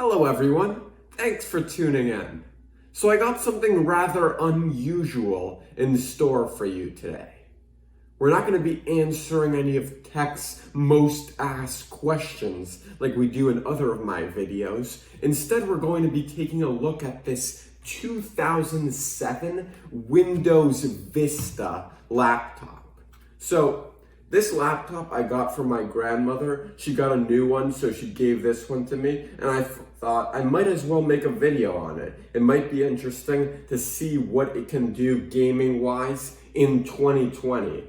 Hello everyone, thanks for tuning in. So I got something rather unusual in store for you today. We're not going to be answering any of tech's most asked questions like we do in other of my videos. Instead, we're going to be taking a look at this 2007 Windows Vista laptop. So this laptop I got from my grandmother. She got a new one, so she gave this one to me, and I thought I might as well make a video on it. It might be interesting to see what it can do gaming-wise in 2020.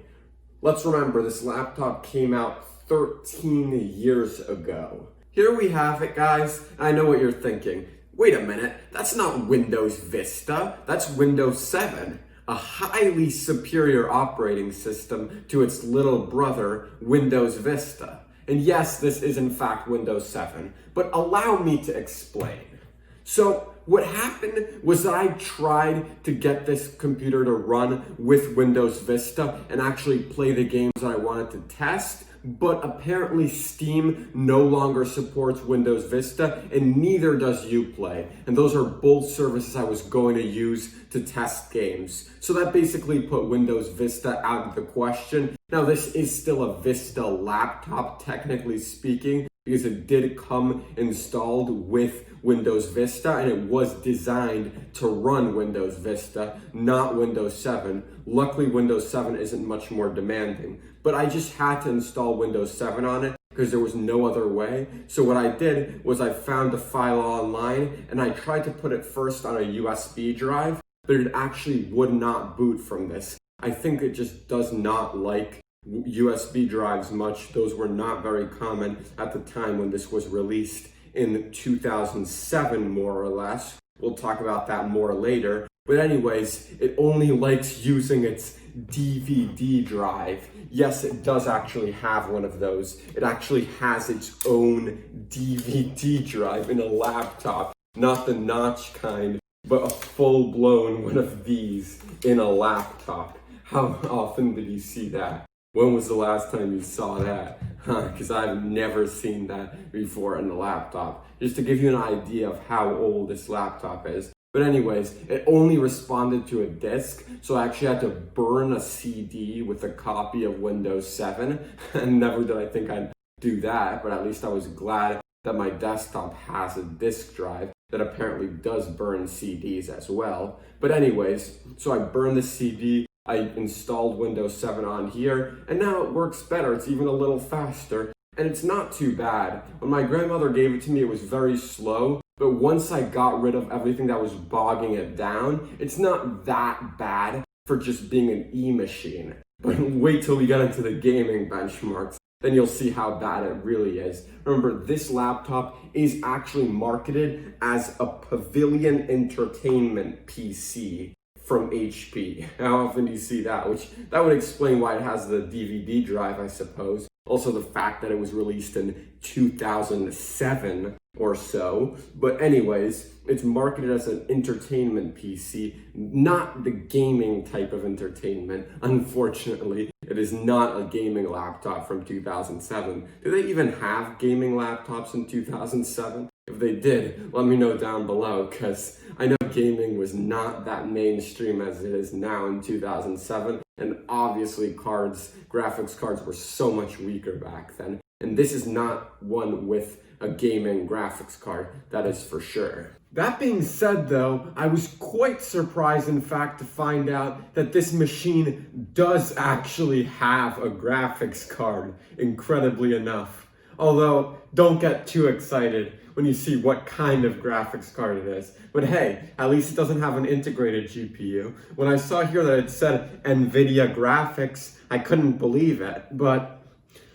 Let's remember, this laptop came out 13 years ago. Here we have it, guys. I know what you're thinking. Wait a minute, that's not Windows Vista, that's Windows 7. A highly superior operating system to its little brother, Windows Vista. And yes, this is in fact Windows 7, but allow me to explain. So what happened was that I tried to get this computer to run with Windows Vista and actually play the games that I wanted to test, but apparently Steam no longer supports Windows Vista and neither does Uplay. And those are both services I was going to use to test games. So that basically put Windows Vista out of the question. Now this is still a Vista laptop, technically speaking, because it did come installed with Windows Vista and it was designed to run Windows Vista, not Windows 7. Luckily, Windows 7 isn't much more demanding, but I just had to install Windows 7 on it because there was no other way. So what I did was I found a file online and I tried to put it first on a USB drive, but it actually would not boot from this. I think it just does not like USB drives much. Those were not very common at the time when this was released in 2007, more or less. We'll talk about that more later. But anyways, it only likes using its DVD drive. Yes, it does actually have one of those. It actually has its own DVD drive in a laptop. Not the notch kind, but a full-blown one of these in a laptop. How often did you see that? When was the last time you saw that? Because I've never seen that before in a laptop. Just to give you an idea of how old this laptop is. But anyways, it only responded to a disk, so I actually had to burn a CD with a copy of Windows 7. And never did I think I'd do that, but at least I was glad that my desktop has a disk drive that apparently does burn CDs as well. But anyways, so I burned the CD, I installed Windows 7 on here, and now it works better. It's even a little faster, and it's not too bad. When my grandmother gave it to me, it was very slow, but once I got rid of everything that was bogging it down, it's not that bad for just being an E-machine. But wait till we get into the gaming benchmarks, then you'll see how bad it really is. Remember, this laptop is actually marketed as a Pavilion Entertainment PC from HP. How often do you see that? Which, that would explain why it has the DVD drive, I suppose. Also the fact that it was released in 2007 or so. But anyways, it's marketed as an entertainment PC, not the gaming type of entertainment. Unfortunately, it is not a gaming laptop from 2007. Do they even have gaming laptops in 2007? If they did, let me know down below, because I know gaming was not that mainstream as it is now in 2007. And obviously graphics cards were so much weaker back then. And this is not one with a gaming graphics card, that is for sure. That being said though, I was quite surprised in fact to find out that this machine does actually have a graphics card, incredibly enough. Although, don't get too excited when you see what kind of graphics card it is. But hey, at least it doesn't have an integrated GPU. When I saw here that it said NVIDIA graphics, I couldn't believe it. But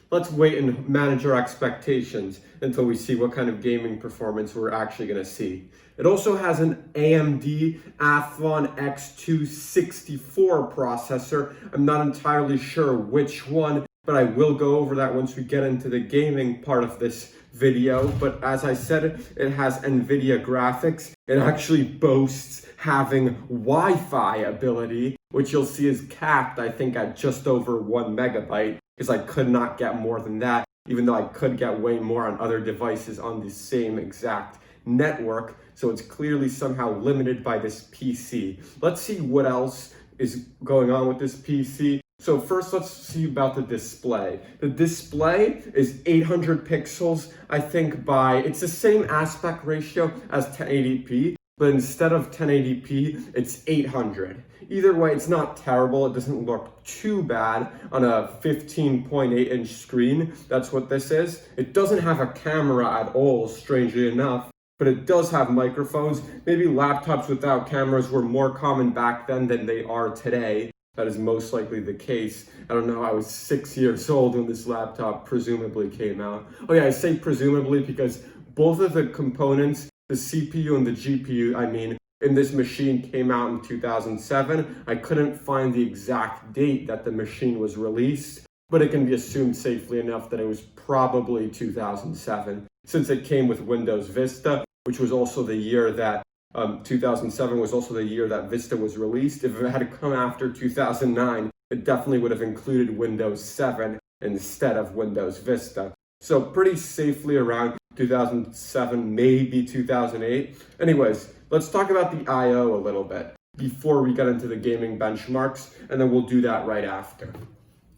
let's wait and manage our expectations until we see what kind of gaming performance we're actually gonna see. It also has an AMD Athlon X264 processor. I'm not entirely sure which one, but I will go over that once we get into the gaming part of this video. But as I said, it has NVIDIA graphics. It actually boasts having Wi-Fi ability, which you'll see is capped, I think, at just over 1 megabyte, because I could not get more than that, even though I could get way more on other devices on the same exact network, so it's clearly somehow limited by this PC. Let's see what else is going on with this PC. So first, let's see about the display. The display is 800 pixels, I think it's the same aspect ratio as 1080p, but instead of 1080p, it's 800. Either way, it's not terrible. It doesn't look too bad on a 15.8-inch screen. That's what this is. It doesn't have a camera at all, strangely enough, but it does have microphones. Maybe laptops without cameras were more common back then than they are today. That is most likely the case. I don't know, I was 6 years old when this laptop presumably came out. Oh yeah, I say presumably because both of the components, the CPU and the GPU, in this machine came out in 2007. I couldn't find the exact date that the machine was released, but it can be assumed safely enough that it was probably 2007, since it came with Windows Vista, which was also the year that 2007 was also the year that Vista was released. If it had come after 2009, it definitely would have included Windows 7 instead of Windows Vista. So pretty safely around 2007, maybe 2008. Anyways, let's talk about the I/O a little bit before we get into the gaming benchmarks, and then we'll do that right after.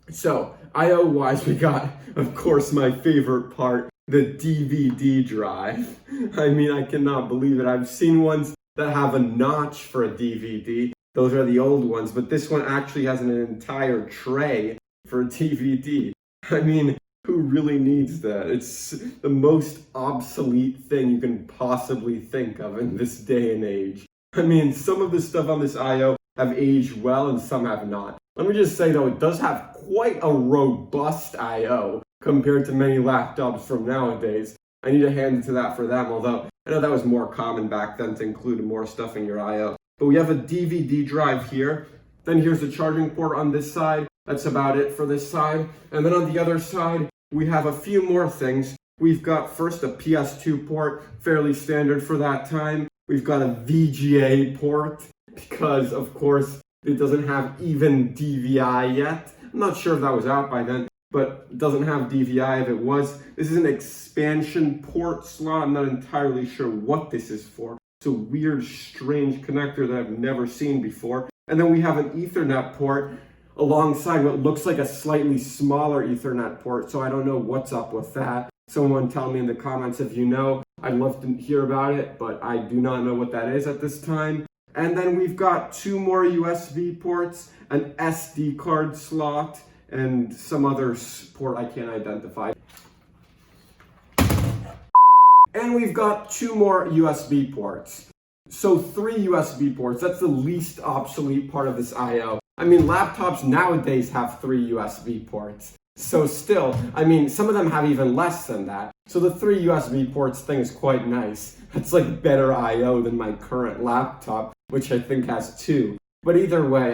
So I/O wise, we got, of course, my favorite part, the DVD drive. I cannot believe it. I've seen ones that have a notch for a DVD. Those are the old ones, but this one actually has an entire tray for a DVD. Who really needs that? It's the most obsolete thing you can possibly think of in this day and age. Some of the stuff on this I/O have aged well and some have not. Let me just say though, it does have quite a robust I/O compared to many laptops from nowadays. I need to hand it to that for them, although I know that was more common back then to include more stuff in your I/O. But we have a DVD drive here. Then here's the charging port on this side. That's about it for this side. And then on the other side, we have a few more things. We've got first a PS2 port, fairly standard for that time. We've got a VGA port, because of course it doesn't have even DVI yet. I'm not sure if that was out by then, but it doesn't have DVI if it was. This is an expansion port slot. I'm not entirely sure what this is for. It's a weird, strange connector that I've never seen before. And then we have an Ethernet port alongside what looks like a slightly smaller Ethernet port, so I don't know what's up with that. Someone tell me in the comments if you know. I'd love to hear about it, but I do not know what that is at this time. And then we've got two more USB ports, an SD card slot, and some other port I can't identify. And we've got two more USB ports. So 3 USB ports, that's the least obsolete part of this I/O. Laptops nowadays have 3 USB ports. So still, some of them have even less than that. So the 3 USB ports thing is quite nice. It's like better I/O than my current laptop, which I think has 2. But either way,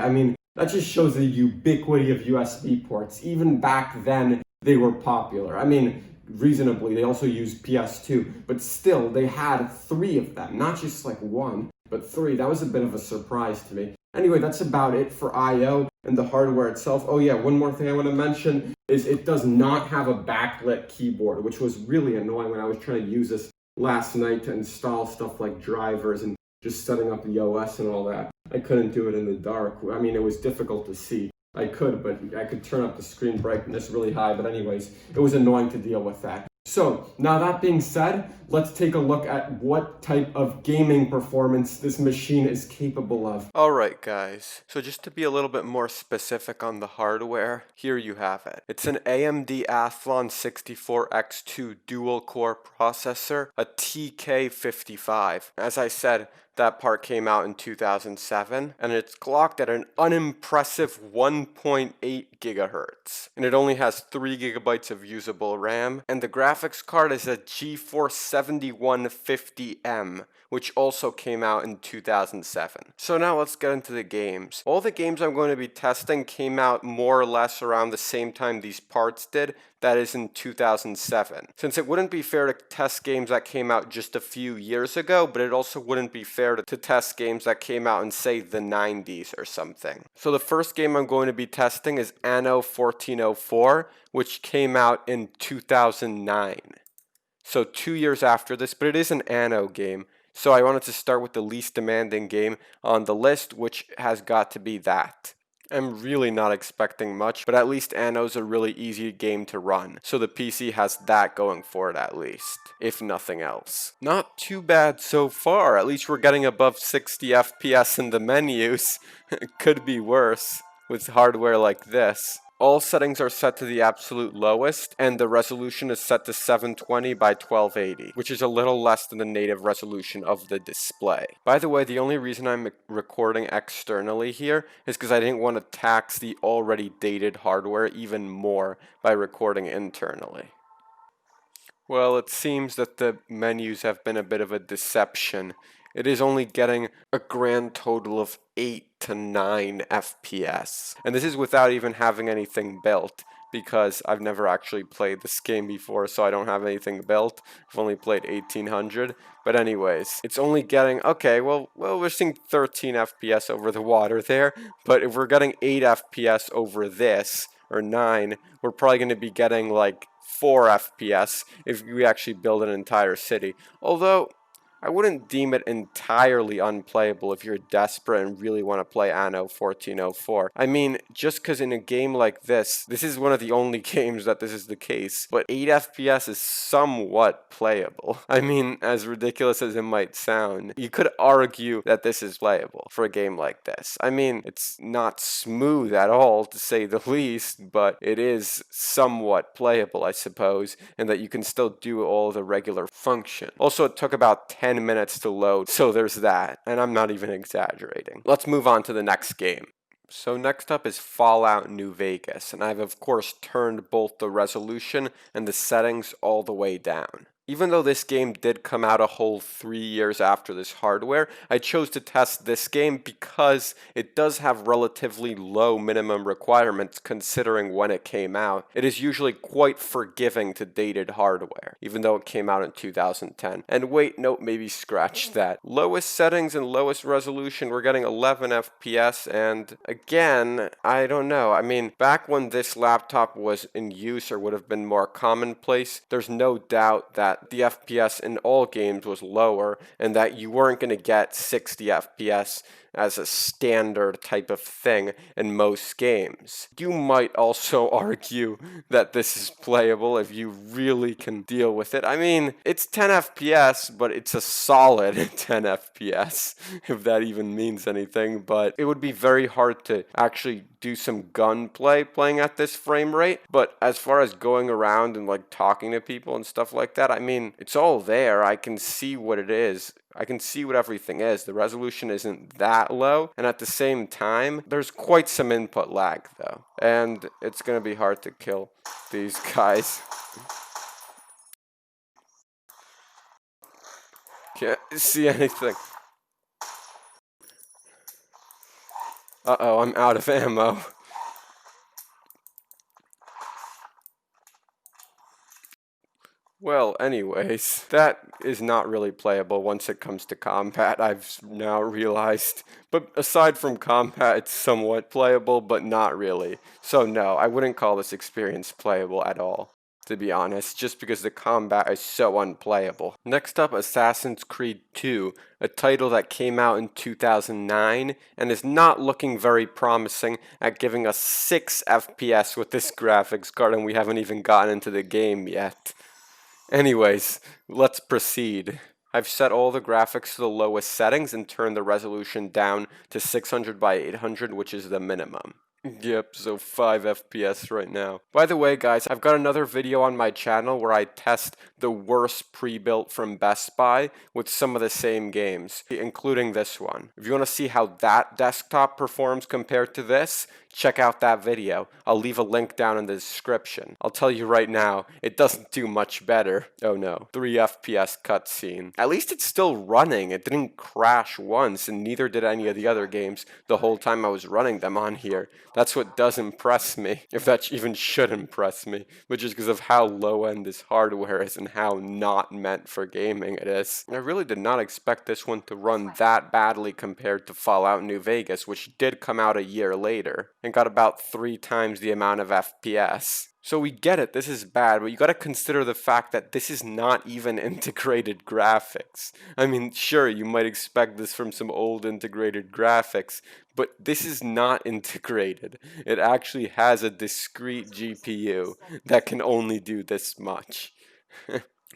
that just shows the ubiquity of USB ports. Even back then, they were popular. Reasonably, they also used PS2, but still, they had 3 of them. Not just like 1, but 3. That was a bit of a surprise to me. Anyway, that's about it for I/O and the hardware itself. Oh yeah, one more thing I want to mention is it does not have a backlit keyboard, which was really annoying when I was trying to use this last night to install stuff like drivers and just setting up the OS and all that. I couldn't do it in the dark. It was difficult to see. I could, but I could turn up the screen brightness really high. But anyways, it was annoying to deal with that. So now that being said, let's take a look at what type of gaming performance this machine is capable of. Alright guys, so just to be a little bit more specific on the hardware, here you have it. It's an AMD Athlon 64X2 dual core processor, a TK55. As I said, that part came out in 2007, and it's clocked at an unimpressive 1.8 gigahertz. And it only has 3 gigabytes of usable RAM, and the graphics card is a GeForce 7150M, which also came out in 2007. So now let's get into the games. All the games I'm going to be testing came out more or less around the same time these parts did, that is in 2007. Since it wouldn't be fair to test games that came out just a few years ago, but it also wouldn't be fair to test games that came out in, say, the 90s or something. So the first game I'm going to be testing is Anno 1404, which came out in 2009. So 2 years after this, but it is an Anno game. So I wanted to start with the least demanding game on the list, which has got to be that. I'm really not expecting much, but at least Anno's a really easy game to run, so the PC has that going for it at least, if nothing else. Not too bad so far, at least we're getting above 60 FPS in the menus. It could be worse with hardware like this. All settings are set to the absolute lowest, and the resolution is set to 720 by 1280, which is a little less than the native resolution of the display. By the way, the only reason I'm recording externally here is because I didn't want to tax the already dated hardware even more by recording internally. Well, it seems that the menus have been a bit of a deception. It is only getting a grand total of 8 to 9 FPS. And this is without even having anything built, because I've never actually played this game before, so I don't have anything built. I've only played 1800. But anyways, it's only getting, okay, well, we're seeing 13 FPS over the water there, but if we're getting 8 FPS over this, or 9, we're probably going to be getting like 4 FPS if we actually build an entire city. Although, I wouldn't deem it entirely unplayable if you're desperate and really want to play Anno 1404. I mean, just because in a game like this is one of the only games that this is the case, but 8 FPS is somewhat playable. I mean, as ridiculous as it might sound, you could argue that this is playable for a game like this. I mean, it's not smooth at all, to say the least, but it is somewhat playable, I suppose, and that you can still do all the regular function. Also, it took about 10 minutes to load, so there's that, and I'm not even exaggerating. Let's move on to the next game. So next up is Fallout New Vegas, and I've of course turned both the resolution and the settings all the way down. Even though this game did come out a whole 3 years after this hardware, I chose to test this game because it does have relatively low minimum requirements considering when it came out. It is usually quite forgiving to dated hardware, even though it came out in 2010. And wait, nope, maybe scratch that. Lowest settings and lowest resolution, we're getting 11 FPS, and again, I don't know. I mean, back when this laptop was in use or would have been more commonplace, there's no doubt that the FPS in all games was lower and that you weren't going to get 60 FPS as a standard type of thing in most games. You might also argue that this is playable if you really can deal with it. I mean, it's 10 FPS, but it's a solid 10 FPS, if that even means anything, but it would be very hard to actually do some gunplay playing at this frame rate. But as far as going around and like talking to people and stuff like that, I mean, it's all there. I can see what it is. I can see what everything is. The resolution isn't that low, and at the same time, there's quite some input lag though, and it's gonna be hard to kill these guys. Can't see anything. Uh-oh, I'm out of ammo. Well, anyways, that is not really playable once it comes to combat, I've now realized. But aside from combat, it's somewhat playable, but not really. So no, I wouldn't call this experience playable at all, to be honest, just because the combat is so unplayable. Next up, Assassin's Creed 2, a title that came out in 2009 and is not looking very promising at giving us 6 FPS with this graphics card, and we haven't even gotten into the game yet. Anyways, let's proceed. I've set all the graphics to the lowest settings and turned the resolution down to 600 by 800, which is the minimum. Yep, so 5 FPS right now. By the way, guys, I've got another video on my channel where I test the worst pre-built from Best Buy with some of the same games, including this one. If you want to see how that desktop performs compared to this, check out that video. I'll leave a link down in the description. I'll tell you right now, it doesn't do much better. Oh no, 3 FPS cutscene. At least it's still running. It didn't crash once, and neither did any of the other games the whole time I was running them on here. That's what does impress me, if that even should impress me, which is because of how low-end this hardware is and how not meant for gaming it is. I really did not expect this one to run that badly compared to Fallout New Vegas, which did come out a year later and got about 3 times the amount of FPS. So we get it, this is bad, but you gotta consider the fact that this is not even integrated graphics. I mean, sure, you might expect this from some old integrated graphics, but this is not integrated. It actually has a discrete GPU that can only do this much.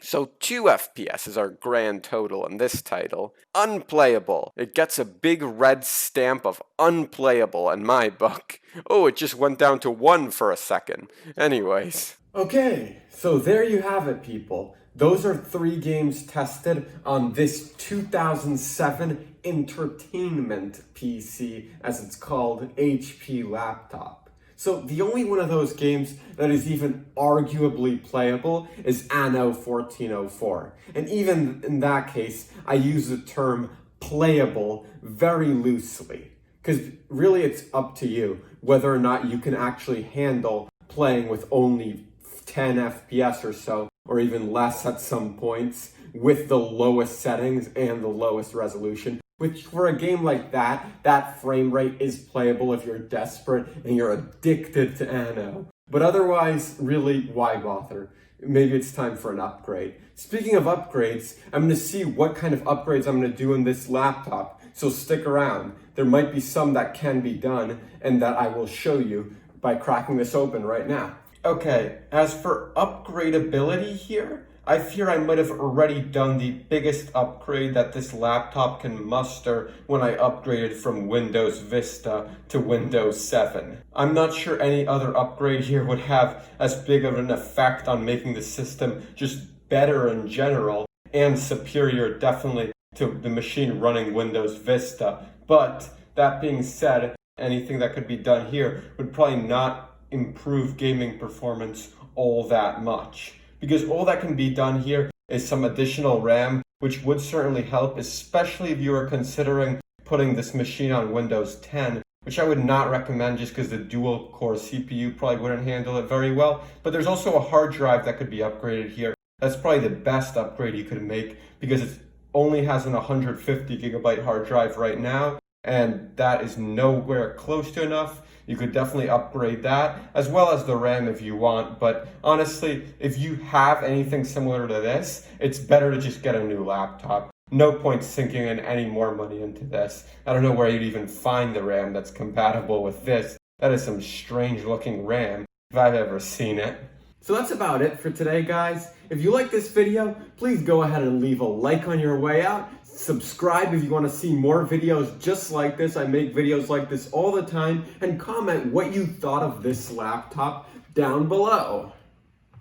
So 2 FPS is our grand total in this title. Unplayable. It gets a big red stamp of unplayable in my book. Oh, it just went down to 1 for a second. Anyways. Okay, so there you have it, people. Those are 3 games tested on this 2007 entertainment PC, as it's called, HP laptop. So the only one of those games that is even arguably playable is Anno 1404. And even in that case, I use the term playable very loosely. Because really it's up to you whether or not you can actually handle playing with only 10 FPS or so, or even less at some points, with the lowest settings and the lowest resolution. Which, for a game like that, that frame rate is playable if you're desperate and you're addicted to Anno. But otherwise, really, why bother? Maybe it's time for an upgrade. Speaking of upgrades, I'm going to see what kind of upgrades I'm going to do in this laptop, so stick around. There might be some that can be done, and that I will show you by cracking this open right now. Okay, as for upgradability here, I fear I might have already done the biggest upgrade that this laptop can muster when I upgraded from Windows Vista to Windows 7. I'm not sure any other upgrade here would have as big of an effect on making the system just better in general, and superior definitely to the machine running Windows Vista. But that being said, anything that could be done here would probably not improve gaming performance all that much. Because all that can be done here is some additional RAM, which would certainly help, especially if you are considering putting this machine on Windows 10, which I would not recommend just because the dual-core CPU probably wouldn't handle it very well. But there's also a hard drive that could be upgraded here. That's probably the best upgrade you could make because it only has an 150 gigabyte hard drive right now, and that is nowhere close to enough. You could definitely upgrade that, as well as the RAM if you want, but honestly, if you have anything similar to this, it's better to just get a new laptop. No point sinking in any more money into this. I don't know where you'd even find the RAM that's compatible with this. That is some strange looking RAM, if I've ever seen it. So that's about it for today, guys. If you like this video, please go ahead and leave a like on your way out. Subscribe if you want to see more videos just like this. I make videos like this all the time. And comment what you thought of this laptop down below.